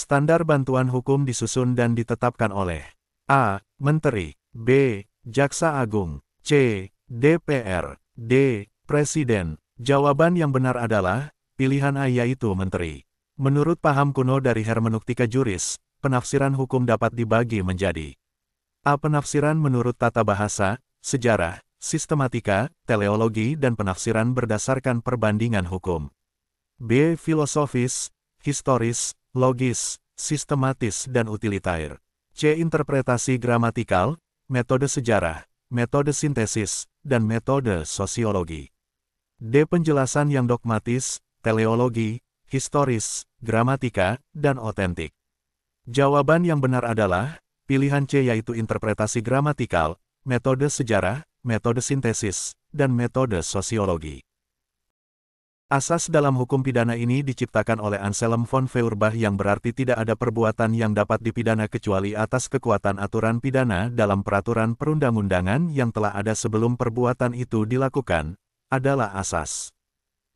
Standar bantuan hukum disusun dan ditetapkan oleh A. Menteri, B. Jaksa Agung, C. DPR, D. Presiden. Jawaban yang benar adalah pilihan A, yaitu Menteri. Menurut paham kuno dari hermeneutika juris, penafsiran hukum dapat dibagi menjadi A. Penafsiran menurut tata bahasa, sejarah, sistematika, teleologi dan penafsiran berdasarkan perbandingan hukum. B. Filosofis, historis, logis, sistematis dan utilitair. C. Interpretasi gramatikal, metode sejarah, metode sintesis, dan metode sosiologi. D. Penjelasan yang dogmatis, teleologi, historis, gramatika, dan otentik. Jawaban yang benar adalah pilihan C, yaitu interpretasi gramatikal, metode sejarah, metode sintesis, dan metode sosiologi. Asas dalam hukum pidana ini diciptakan oleh Anselm von Feuerbach, yang berarti tidak ada perbuatan yang dapat dipidana kecuali atas kekuatan aturan pidana dalam peraturan perundang-undangan yang telah ada sebelum perbuatan itu dilakukan, adalah asas.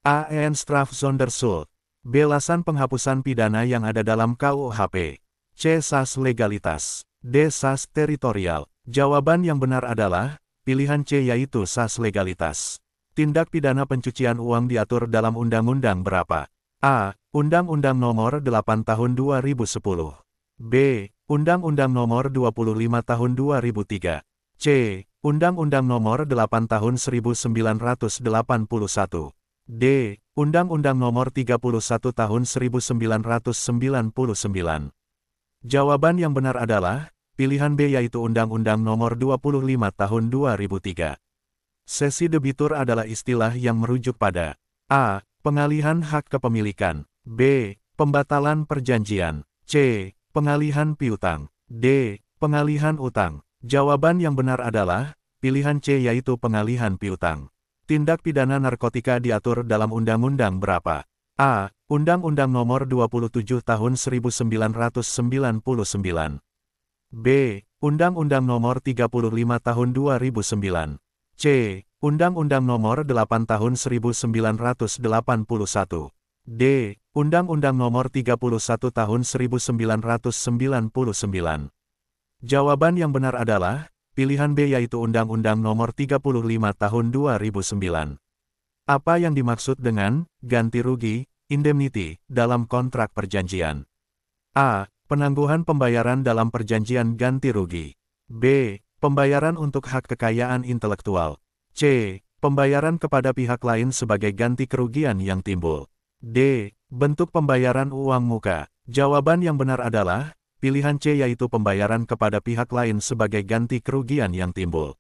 A. Strafsonderschuld. B. Alasan penghapusan pidana yang ada dalam KUHP. C. Sas legalitas. D. Sas teritorial. Jawaban yang benar adalah pilihan C, yaitu sas legalitas. Tindak pidana pencucian uang diatur dalam Undang-Undang berapa? A. Undang-Undang Nomor 8 Tahun 2010. B. Undang-Undang Nomor 25 Tahun 2003. C. Undang-Undang Nomor 8 Tahun 1981. D. Undang-Undang Nomor 31 Tahun 1999. Jawaban yang benar adalah pilihan B, yaitu Undang-Undang Nomor 25 Tahun 2003. Sesi debitur adalah istilah yang merujuk pada A. Pengalihan hak kepemilikan, B. Pembatalan perjanjian, C. Pengalihan piutang, D. Pengalihan utang. Jawaban yang benar adalah pilihan C, yaitu pengalihan piutang. Tindak pidana narkotika diatur dalam Undang-Undang berapa? A. Undang-Undang Nomor 27 Tahun 1999. B. Undang-Undang Nomor 35 Tahun 2009. C. Undang-Undang Nomor 8 Tahun 1981. D. Undang-Undang Nomor 31 Tahun 1999. Jawaban yang benar adalah pilihan B, yaitu Undang-Undang Nomor 35 Tahun 2009. Apa yang dimaksud dengan ganti rugi, indemnity, dalam kontrak perjanjian? A. Penangguhan pembayaran dalam perjanjian ganti rugi. B. Pembayaran untuk hak kekayaan intelektual. C. Pembayaran kepada pihak lain sebagai ganti kerugian yang timbul. D. Bentuk pembayaran uang muka. Jawaban yang benar adalah pilihan C, yaitu pembayaran kepada pihak lain sebagai ganti kerugian yang timbul.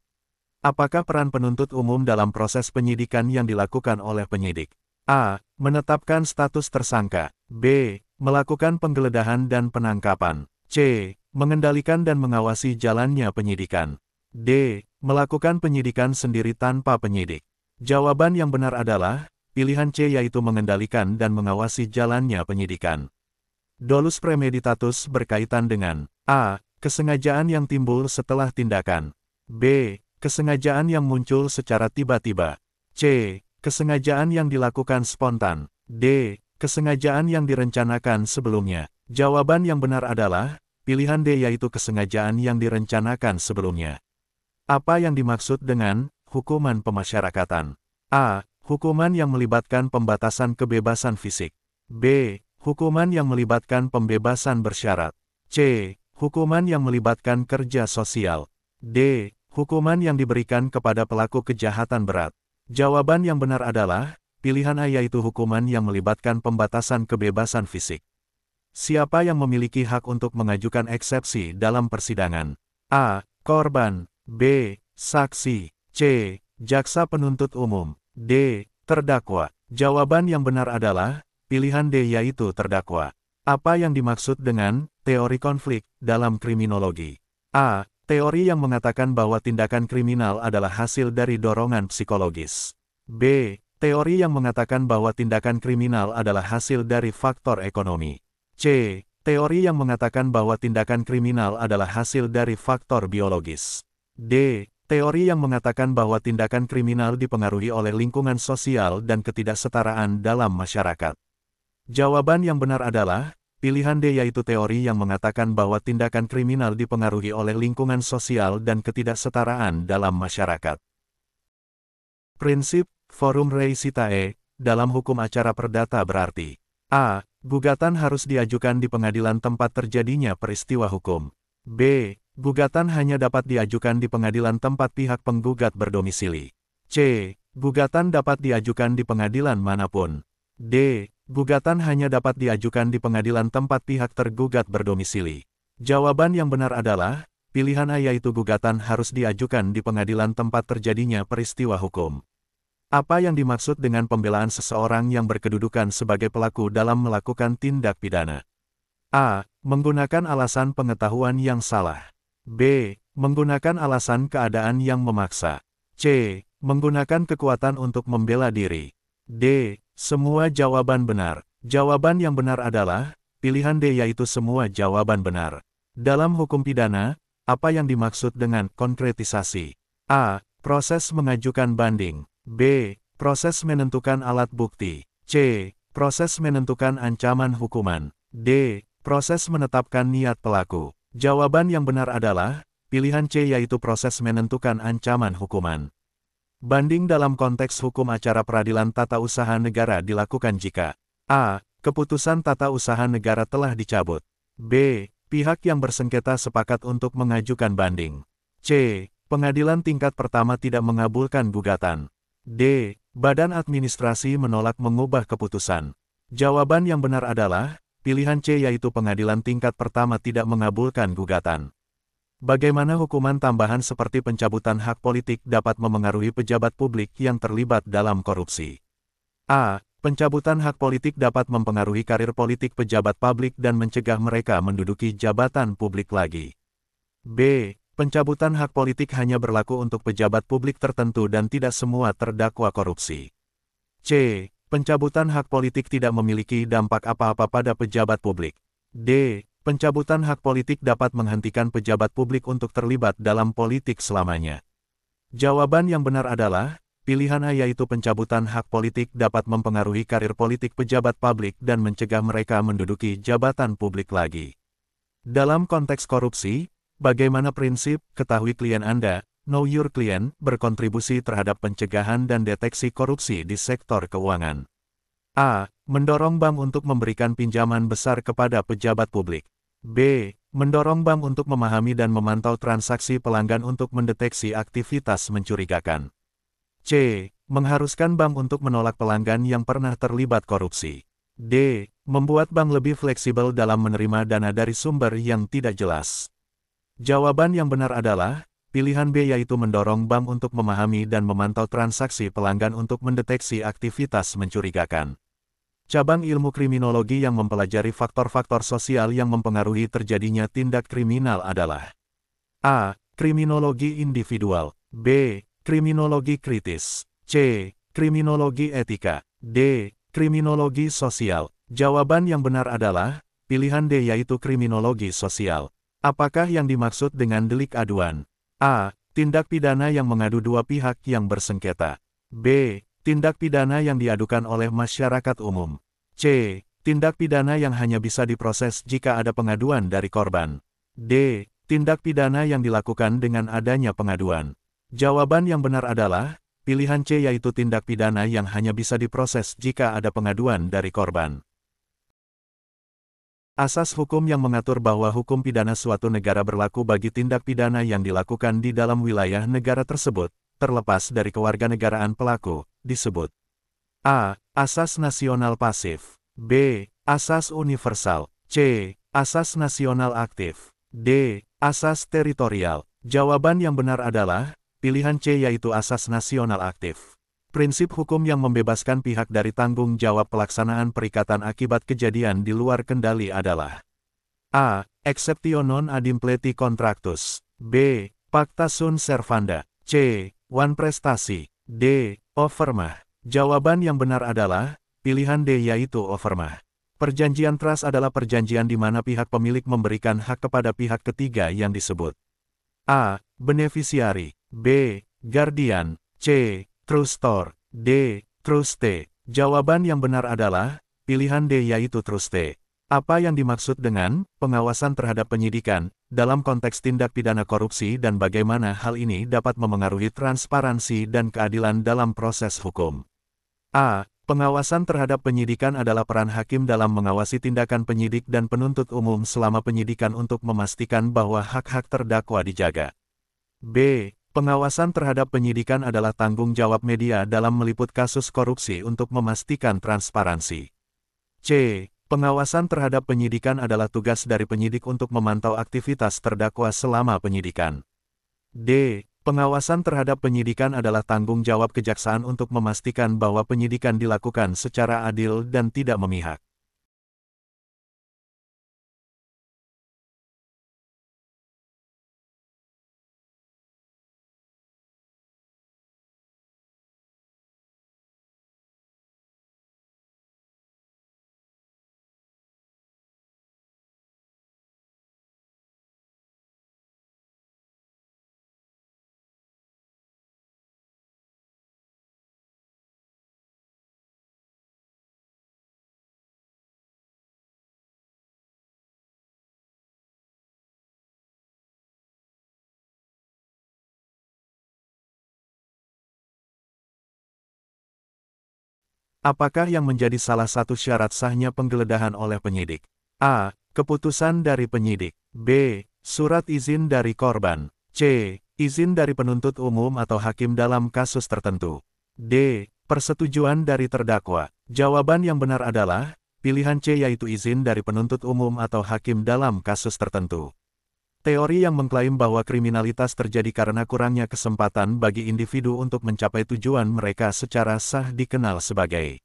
Apakah peran penuntut umum dalam proses penyidikan yang dilakukan oleh penyidik? A. Menetapkan status tersangka. B. Melakukan penggeledahan dan penangkapan. C. Mengendalikan dan mengawasi jalannya penyidikan. D. Melakukan penyidikan sendiri tanpa penyidik. Jawaban yang benar adalah pilihan C, yaitu mengendalikan dan mengawasi jalannya penyidikan. Dolus premeditatus berkaitan dengan A. Kesengajaan yang timbul setelah tindakan. B. Kesengajaan yang muncul secara tiba-tiba. C. Kesengajaan yang dilakukan spontan. D. Kesengajaan yang direncanakan sebelumnya. Jawaban yang benar adalah pilihan D, yaitu kesengajaan yang direncanakan sebelumnya. Apa yang dimaksud dengan hukuman pemasyarakatan? A. Hukuman yang melibatkan pembatasan kebebasan fisik. B. Hukuman yang melibatkan pembebasan bersyarat. C. Hukuman yang melibatkan kerja sosial. D. Hukuman yang diberikan kepada pelaku kejahatan berat. Jawaban yang benar adalah pilihan A, yaitu hukuman yang melibatkan pembatasan kebebasan fisik. Siapa yang memiliki hak untuk mengajukan eksepsi dalam persidangan? A. Korban. B. Saksi. C. Jaksa penuntut umum. D. Terdakwa. Jawaban yang benar adalah pilihan D, yaitu terdakwa. Apa yang dimaksud dengan teori konflik dalam kriminologi? A. Teori yang mengatakan bahwa tindakan kriminal adalah hasil dari dorongan psikologis. B. Teori yang mengatakan bahwa tindakan kriminal adalah hasil dari faktor ekonomi. C. Teori yang mengatakan bahwa tindakan kriminal adalah hasil dari faktor biologis. D. Teori yang mengatakan bahwa tindakan kriminal dipengaruhi oleh lingkungan sosial dan ketidaksetaraan dalam masyarakat. Jawaban yang benar adalah pilihan D yaitu teori yang mengatakan bahwa tindakan kriminal dipengaruhi oleh lingkungan sosial dan ketidaksetaraan dalam masyarakat. Prinsip forum rei citae dalam hukum acara perdata berarti: A. Gugatan harus diajukan di pengadilan tempat terjadinya peristiwa hukum. B. Gugatan hanya dapat diajukan di pengadilan tempat pihak penggugat berdomisili. C. Gugatan dapat diajukan di pengadilan manapun. D. Gugatan hanya dapat diajukan di pengadilan tempat pihak tergugat berdomisili. Jawaban yang benar adalah pilihan A, yaitu gugatan harus diajukan di pengadilan tempat terjadinya peristiwa hukum. Apa yang dimaksud dengan pembelaan seseorang yang berkedudukan sebagai pelaku dalam melakukan tindak pidana? A. Menggunakan alasan pengetahuan yang salah. B. Menggunakan alasan keadaan yang memaksa. C. Menggunakan kekuatan untuk membela diri. D. Semua jawaban benar. Jawaban yang benar adalah pilihan D, yaitu semua jawaban benar. Dalam hukum pidana, apa yang dimaksud dengan konkretisasi? A. Proses mengajukan banding. B. Proses menentukan alat bukti. C. Proses menentukan ancaman hukuman. D. Proses menetapkan niat pelaku. Jawaban yang benar adalah pilihan C, yaitu proses menentukan ancaman hukuman. Banding dalam konteks hukum acara peradilan tata usaha negara dilakukan jika: A. Keputusan tata usaha negara telah dicabut. B. Pihak yang bersengketa sepakat untuk mengajukan banding. C. Pengadilan tingkat pertama tidak mengabulkan gugatan. D. Badan administrasi menolak mengubah keputusan. Jawaban yang benar adalah pilihan C, yaitu pengadilan tingkat pertama tidak mengabulkan gugatan. Bagaimana hukuman tambahan seperti pencabutan hak politik dapat memengaruhi pejabat publik yang terlibat dalam korupsi? A. Pencabutan hak politik dapat mempengaruhi karir politik pejabat publik dan mencegah mereka menduduki jabatan publik lagi. B. Pencabutan hak politik hanya berlaku untuk pejabat publik tertentu dan tidak semua terdakwa korupsi. C. Pencabutan hak politik tidak memiliki dampak apa-apa pada pejabat publik. D. Pencabutan hak politik dapat menghentikan pejabat publik untuk terlibat dalam politik selamanya. Jawaban yang benar adalah pilihan A, yaitu pencabutan hak politik dapat mempengaruhi karir politik pejabat publik dan mencegah mereka menduduki jabatan publik lagi. Dalam konteks korupsi, bagaimana prinsip ketahui klien Anda, know your client, berkontribusi terhadap pencegahan dan deteksi korupsi di sektor keuangan? A. Mendorong bank untuk memberikan pinjaman besar kepada pejabat publik. B. Mendorong bank untuk memahami dan memantau transaksi pelanggan untuk mendeteksi aktivitas mencurigakan. C. Mengharuskan bank untuk menolak pelanggan yang pernah terlibat korupsi. D. Membuat bank lebih fleksibel dalam menerima dana dari sumber yang tidak jelas. Jawaban yang benar adalah pilihan B, yaitu mendorong bank untuk memahami dan memantau transaksi pelanggan untuk mendeteksi aktivitas mencurigakan. Cabang ilmu kriminologi yang mempelajari faktor-faktor sosial yang mempengaruhi terjadinya tindak kriminal adalah: A. Kriminologi individual. B. Kriminologi kritis. C. Kriminologi etika. D. Kriminologi sosial. Jawaban yang benar adalah pilihan D, yaitu kriminologi sosial. Apakah yang dimaksud dengan delik aduan? A. Tindak pidana yang mengadu dua pihak yang bersengketa. B. Tindak pidana yang diadukan oleh masyarakat umum. C. Tindak pidana yang hanya bisa diproses jika ada pengaduan dari korban. D. Tindak pidana yang dilakukan dengan adanya pengaduan. Jawaban yang benar adalah pilihan C, yaitu tindak pidana yang hanya bisa diproses jika ada pengaduan dari korban. Asas hukum yang mengatur bahwa hukum pidana suatu negara berlaku bagi tindak pidana yang dilakukan di dalam wilayah negara tersebut, terlepas dari kewarganegaraan pelaku, disebut: A. Asas nasional pasif. B. Asas universal. C. Asas nasional aktif. D. Asas teritorial. Jawaban yang benar adalah pilihan C, yaitu asas nasional aktif. Prinsip hukum yang membebaskan pihak dari tanggung jawab pelaksanaan perikatan akibat kejadian di luar kendali adalah: A. Exceptio non ad impleti contractus. B. Pacta sunt servanda. C. One prestasi. D. Offermah. Jawaban yang benar adalah pilihan D, yaitu offermah. Perjanjian trust adalah perjanjian di mana pihak pemilik memberikan hak kepada pihak ketiga yang disebut: A. Beneficiary. B. Guardian. C. Trustor. D. Truste. Jawaban yang benar adalah pilihan D, yaitu truste. Apa yang dimaksud dengan pengawasan terhadap penyidikan dalam konteks tindak pidana korupsi dan bagaimana hal ini dapat memengaruhi transparansi dan keadilan dalam proses hukum? A. Pengawasan terhadap penyidikan adalah peran hakim dalam mengawasi tindakan penyidik dan penuntut umum selama penyidikan untuk memastikan bahwa hak-hak terdakwa dijaga. B. Pengawasan terhadap penyidikan adalah tanggung jawab media dalam meliput kasus korupsi untuk memastikan transparansi. C. Pengawasan terhadap penyidikan adalah tugas dari penyidik untuk memantau aktivitas terdakwa selama penyidikan. D. Pengawasan terhadap penyidikan adalah tanggung jawab kejaksaan untuk memastikan bahwa penyidikan dilakukan secara adil dan tidak memihak. Apakah yang menjadi salah satu syarat sahnya penggeledahan oleh penyidik? A. Keputusan dari penyidik. B. Surat izin dari korban. C. Izin dari penuntut umum atau hakim dalam kasus tertentu. D. Persetujuan dari terdakwa. Jawaban yang benar adalah pilihan C, yaitu izin dari penuntut umum atau hakim dalam kasus tertentu. Teori yang mengklaim bahwa kriminalitas terjadi karena kurangnya kesempatan bagi individu untuk mencapai tujuan mereka secara sah dikenal sebagai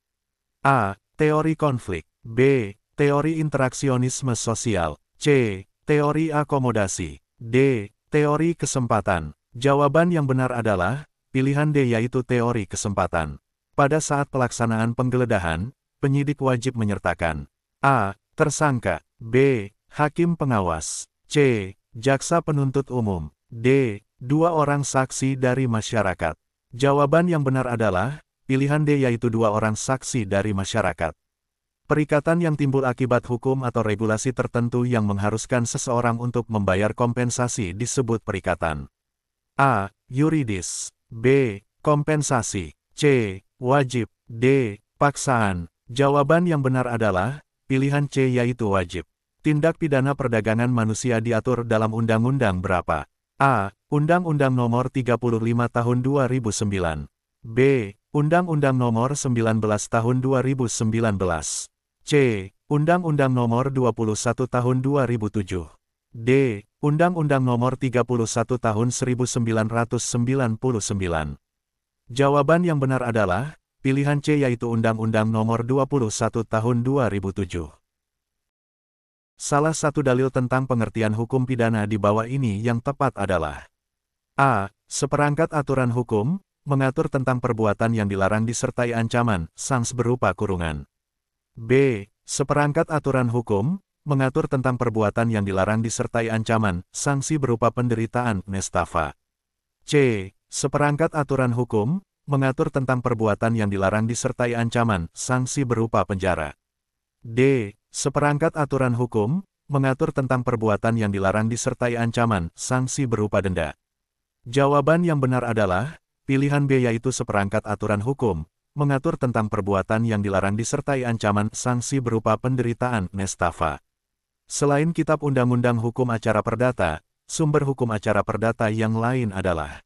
A. Teori konflik. B. Teori interaksionisme sosial. C. Teori akomodasi. D. Teori kesempatan. Jawaban yang benar adalah pilihan D, yaitu teori kesempatan. Pada saat pelaksanaan penggeledahan, penyidik wajib menyertakan A. Tersangka. B. Hakim pengawas. C. Jaksa penuntut umum. D. Dua orang saksi dari masyarakat. Jawaban yang benar adalah pilihan D, yaitu dua orang saksi dari masyarakat. Perikatan yang timbul akibat hukum atau regulasi tertentu yang mengharuskan seseorang untuk membayar kompensasi disebut perikatan. A. Yuridis. B. Kompensasi. C. Wajib. D. Paksaan. Jawaban yang benar adalah pilihan C, yaitu wajib. Tindak pidana perdagangan manusia diatur dalam Undang-Undang berapa? A. Undang-Undang Nomor 35 Tahun 2009. B. Undang-Undang Nomor 19 Tahun 2019. C. Undang-Undang Nomor 21 Tahun 2007. D. Undang-Undang Nomor 31 Tahun 1999. Jawaban yang benar adalah pilihan C, yaitu Undang-Undang Nomor 21 Tahun 2007. Salah satu dalil tentang pengertian hukum pidana di bawah ini yang tepat adalah A. Seperangkat aturan hukum mengatur tentang perbuatan yang dilarang disertai ancaman, sanksi berupa kurungan. B. Seperangkat aturan hukum mengatur tentang perbuatan yang dilarang disertai ancaman, sanksi berupa penderitaan, nestapa. C. Seperangkat aturan hukum mengatur tentang perbuatan yang dilarang disertai ancaman, sanksi berupa penjara. D. Seperangkat aturan hukum mengatur tentang perbuatan yang dilarang disertai ancaman, sanksi berupa denda. Jawaban yang benar adalah pilihan B, yaitu seperangkat aturan hukum mengatur tentang perbuatan yang dilarang disertai ancaman, sanksi berupa penderitaan, nestapa. Selain Kitab Undang-Undang Hukum Acara Perdata, sumber hukum acara perdata yang lain adalah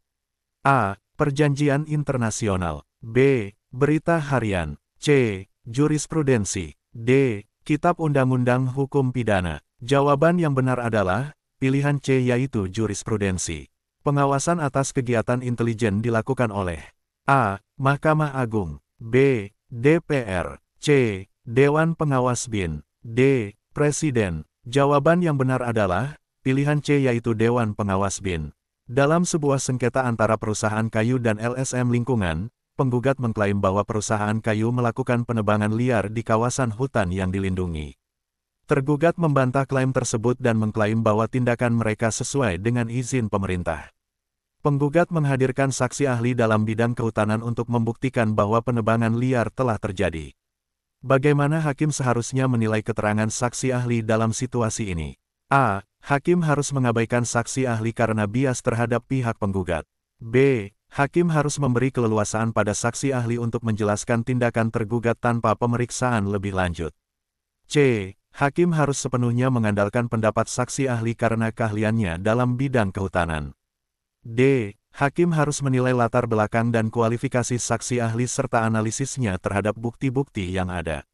A. Perjanjian internasional. B. Berita harian. C. Jurisprudensi. D. Kitab Undang-Undang Hukum Pidana. Jawaban yang benar adalah pilihan C, yaitu jurisprudensi. Pengawasan atas kegiatan intelijen dilakukan oleh A. Mahkamah Agung. B. DPR. C. Dewan Pengawas BIN. D. Presiden. Jawaban yang benar adalah pilihan C, yaitu Dewan Pengawas BIN. Dalam sebuah sengketa antara perusahaan kayu dan LSM Lingkungan, penggugat mengklaim bahwa perusahaan kayu melakukan penebangan liar di kawasan hutan yang dilindungi. Tergugat membantah klaim tersebut dan mengklaim bahwa tindakan mereka sesuai dengan izin pemerintah. Penggugat menghadirkan saksi ahli dalam bidang kehutanan untuk membuktikan bahwa penebangan liar telah terjadi. Bagaimana hakim seharusnya menilai keterangan saksi ahli dalam situasi ini? A. Hakim harus mengabaikan saksi ahli karena bias terhadap pihak penggugat. B. Hakim harus memberi keleluasaan pada saksi ahli untuk menjelaskan tindakan tergugat tanpa pemeriksaan lebih lanjut. C. Hakim harus sepenuhnya mengandalkan pendapat saksi ahli karena keahliannya dalam bidang kehutanan. D. Hakim harus menilai latar belakang dan kualifikasi saksi ahli serta analisisnya terhadap bukti-bukti yang ada.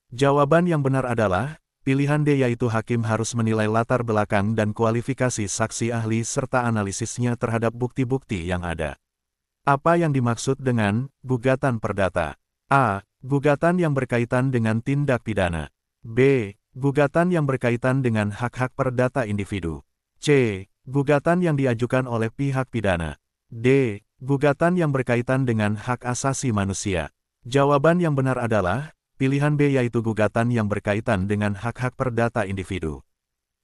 Jawaban yang benar adalah pilihan D, yaitu hakim harus menilai latar belakang dan kualifikasi saksi ahli serta analisisnya terhadap bukti-bukti yang ada. Apa yang dimaksud dengan gugatan perdata? A. Gugatan yang berkaitan dengan tindak pidana. B. Gugatan yang berkaitan dengan hak-hak perdata individu. C. Gugatan yang diajukan oleh pihak pidana. D. Gugatan yang berkaitan dengan hak asasi manusia. Jawaban yang benar adalah pilihan B, yaitu gugatan yang berkaitan dengan hak-hak perdata individu.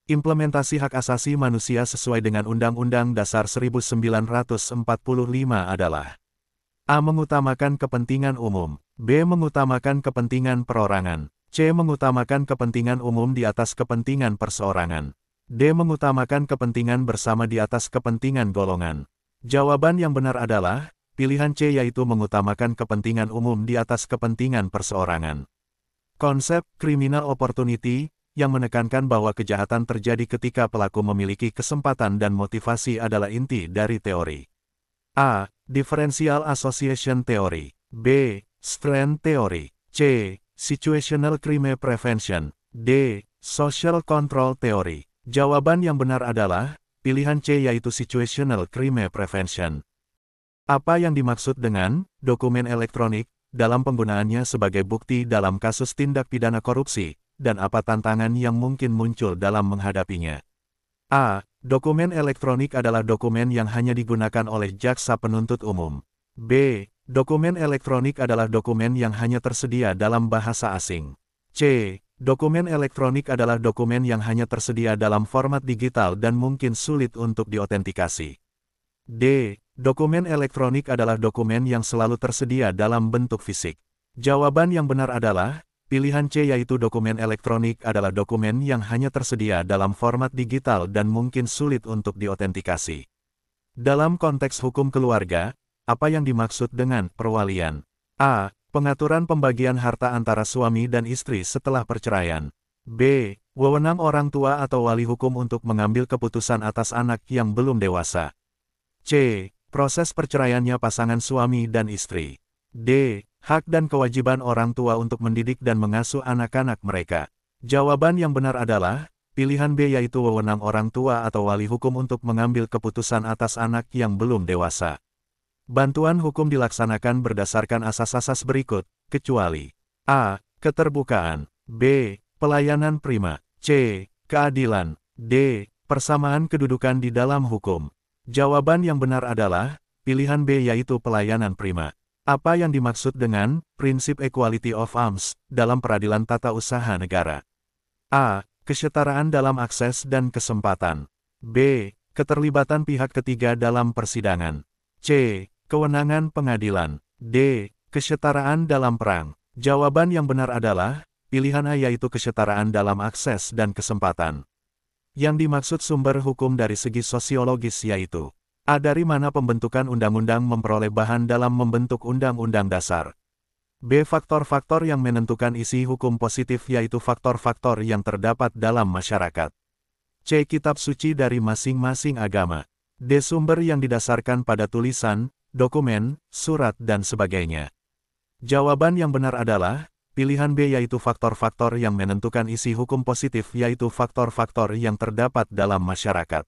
Implementasi hak asasi manusia sesuai dengan Undang-Undang Dasar 1945 adalah: A. Mengutamakan kepentingan umum. B. Mengutamakan kepentingan perorangan. C. Mengutamakan kepentingan umum di atas kepentingan perseorangan. D. Mengutamakan kepentingan bersama di atas kepentingan golongan. Jawaban yang benar adalah pilihan C, yaitu mengutamakan kepentingan umum di atas kepentingan perseorangan. Konsep criminal opportunity yang menekankan bahwa kejahatan terjadi ketika pelaku memiliki kesempatan dan motivasi adalah inti dari teori. A. Differential association theory. B. Strand theory. C. Situational crime prevention. D. Social control theory. Jawaban yang benar adalah pilihan C, yaitu situational crime prevention. Apa yang dimaksud dengan dokumen elektronik dalam penggunaannya sebagai bukti dalam kasus tindak pidana korupsi, dan apa tantangan yang mungkin muncul dalam menghadapinya? A. Dokumen elektronik adalah dokumen yang hanya digunakan oleh jaksa penuntut umum. B. Dokumen elektronik adalah dokumen yang hanya tersedia dalam bahasa asing. C. Dokumen elektronik adalah dokumen yang hanya tersedia dalam format digital dan mungkin sulit untuk diautentikasi. D. Dokumen elektronik adalah dokumen yang selalu tersedia dalam bentuk fisik. Jawaban yang benar adalah pilihan C, yaitu dokumen elektronik adalah dokumen yang hanya tersedia dalam format digital dan mungkin sulit untuk diautentikasi. Dalam konteks hukum keluarga, apa yang dimaksud dengan perwalian? A. Pengaturan pembagian harta antara suami dan istri setelah perceraian. B. Wewenang orang tua atau wali hukum untuk mengambil keputusan atas anak yang belum dewasa. C. Proses perceraiannya pasangan suami dan istri. D. Hak dan kewajiban orang tua untuk mendidik dan mengasuh anak-anak mereka. Jawaban yang benar adalah pilihan B, yaitu wewenang orang tua atau wali hukum untuk mengambil keputusan atas anak yang belum dewasa. Bantuan hukum dilaksanakan berdasarkan asas-asas berikut, kecuali A. Keterbukaan. B. Pelayanan prima. C. Keadilan. D. Persamaan kedudukan di dalam hukum. Jawaban yang benar adalah pilihan B, yaitu pelayanan prima. Apa yang dimaksud dengan prinsip equality of arms dalam peradilan tata usaha negara? A. Kesetaraan dalam akses dan kesempatan. B. Keterlibatan pihak ketiga dalam persidangan. C. Kewenangan pengadilan. D. Kesetaraan dalam perang. Jawaban yang benar adalah pilihan A, yaitu kesetaraan dalam akses dan kesempatan. Yang dimaksud sumber hukum dari segi sosiologis yaitu A. Dari mana pembentukan undang-undang memperoleh bahan dalam membentuk undang-undang dasar. B. Faktor-faktor yang menentukan isi hukum positif, yaitu faktor-faktor yang terdapat dalam masyarakat. C. Kitab suci dari masing-masing agama. D. Sumber yang didasarkan pada tulisan, dokumen, surat, dan sebagainya. Jawaban yang benar adalah pilihan B, yaitu faktor-faktor yang menentukan isi hukum positif, yaitu faktor-faktor yang terdapat dalam masyarakat.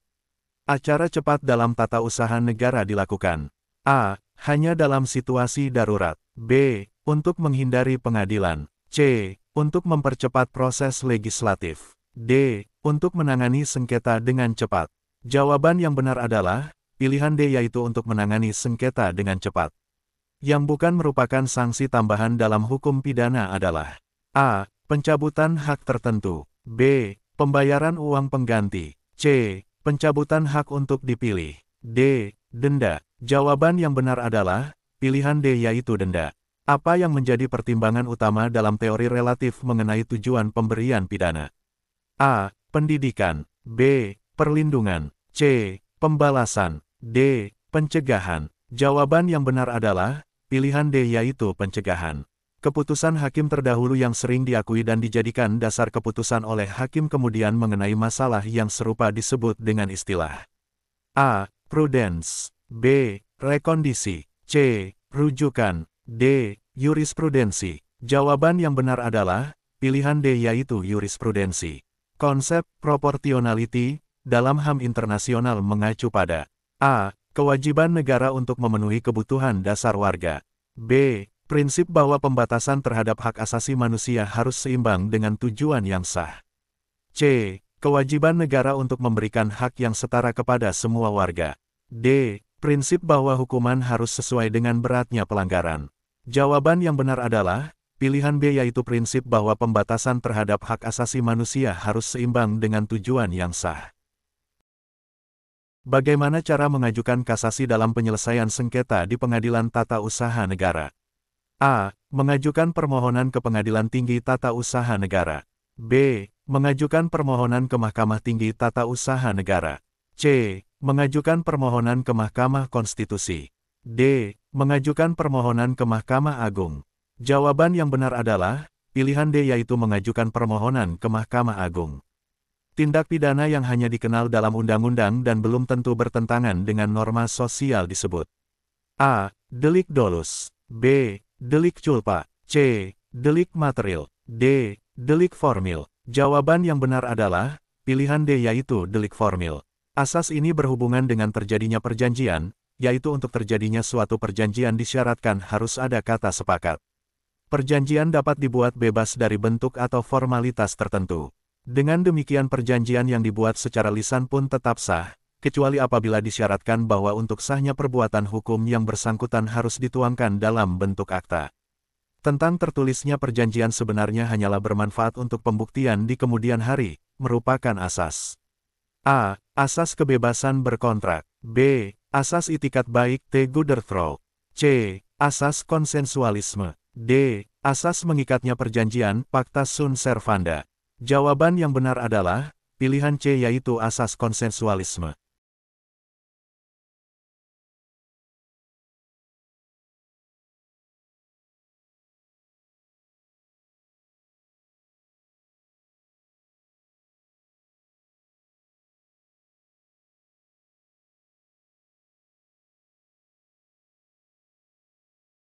Acara cepat dalam tata usaha negara dilakukan. A. Hanya dalam situasi darurat. B. Untuk menghindari pengadilan. C. Untuk mempercepat proses legislatif. D. Untuk menangani sengketa dengan cepat. Jawaban yang benar adalah pilihan D, yaitu untuk menangani sengketa dengan cepat. Yang bukan merupakan sanksi tambahan dalam hukum pidana adalah A. Pencabutan hak tertentu. B. Pembayaran uang pengganti. C. Pencabutan hak untuk dipilih. D. Denda. Jawaban yang benar adalah pilihan D, yaitu denda. Apa yang menjadi pertimbangan utama dalam teori relatif mengenai tujuan pemberian pidana? A. Pendidikan. B. Perlindungan. C. Pembalasan. D. Pencegahan. Jawaban yang benar adalah pilihan D, yaitu pencegahan. Keputusan hakim terdahulu yang sering diakui dan dijadikan dasar keputusan oleh hakim kemudian mengenai masalah yang serupa disebut dengan istilah A. Prudence. B. Rekondisi. C. Rujukan. D. Jurisprudensi. Jawaban yang benar adalah pilihan D, yaitu jurisprudensi. Konsep proportionality dalam HAM internasional mengacu pada A. Kewajiban negara untuk memenuhi kebutuhan dasar warga. B. Prinsip bahwa pembatasan terhadap hak asasi manusia harus seimbang dengan tujuan yang sah. C. Kewajiban negara untuk memberikan hak yang setara kepada semua warga. D. Prinsip bahwa hukuman harus sesuai dengan beratnya pelanggaran. Jawaban yang benar adalah pilihan B, yaitu prinsip bahwa pembatasan terhadap hak asasi manusia harus seimbang dengan tujuan yang sah. Bagaimana cara mengajukan kasasi dalam penyelesaian sengketa di Pengadilan Tata Usaha Negara? A. Mengajukan permohonan ke Pengadilan Tinggi Tata Usaha Negara. B. Mengajukan permohonan ke Mahkamah Tinggi Tata Usaha Negara. C. Mengajukan permohonan ke Mahkamah Konstitusi. D. Mengajukan permohonan ke Mahkamah Agung. Jawaban yang benar adalah pilihan D, yaitu mengajukan permohonan ke Mahkamah Agung. Tindak pidana yang hanya dikenal dalam undang-undang dan belum tentu bertentangan dengan norma sosial disebut A. Delik dolus. B. Delik culpa. C. Delik material. D. Delik formil. Jawaban yang benar adalah pilihan D, yaitu delik formil. Asas ini berhubungan dengan terjadinya perjanjian, yaitu untuk terjadinya suatu perjanjian disyaratkan harus ada kata sepakat. Perjanjian dapat dibuat bebas dari bentuk atau formalitas tertentu. Dengan demikian perjanjian yang dibuat secara lisan pun tetap sah, kecuali apabila disyaratkan bahwa untuk sahnya perbuatan hukum yang bersangkutan harus dituangkan dalam bentuk akta. Tentang tertulisnya perjanjian sebenarnya hanyalah bermanfaat untuk pembuktian di kemudian hari, merupakan asas A. Asas kebebasan berkontrak. B. Asas itikat baik T. Goedertrouw. C. Asas konsensualisme. D. Asas mengikatnya perjanjian Pacta sunt servanda. Jawaban yang benar adalah pilihan C, yaitu asas konsensualisme.